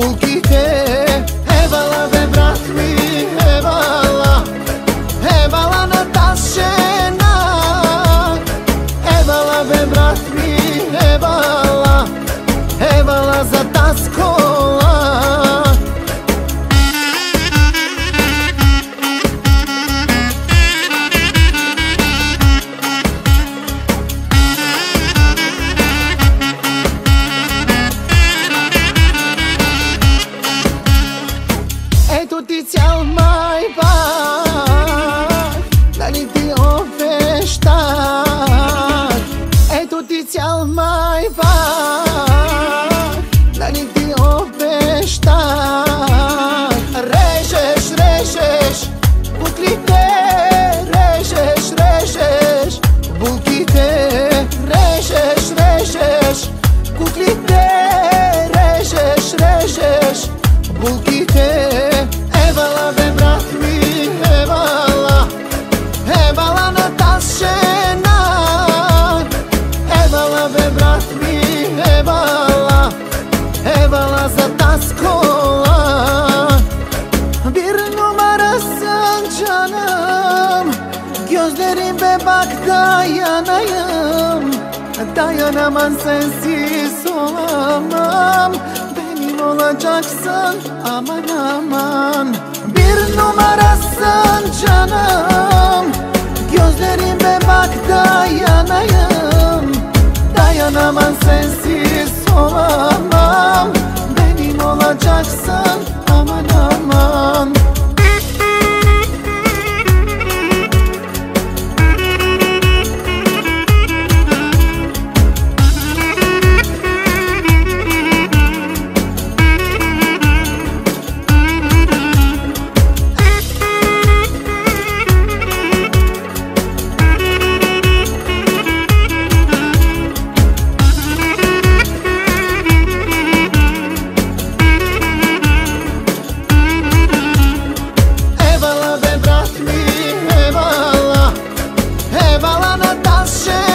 bulkite. Evala be brat mi, evala, evala na tas žena. Evala be brat mi, evala, evala za tas kola. Ето ти цял майбах, дали ти обещах. Ето ти цял майбах, дали ти обещах. Режеш, режеш буклите, режеш, режеш булките. Режеш, режеш куклите, режеш, режеш булките. Evala be brat mi, evala, evala na tas žena. Evala be brat mi, evala, evala za tas kola. Bir numarasın canım, gözlerime bak dayanayım. Dayanamam sensiz olamam, benim olacaksın aman aman. Bir numarasın canım, gözlerime bak dayanayım. Dayanamam sensiz olamam, benim olacaksın aman aman. Evala na tas žena.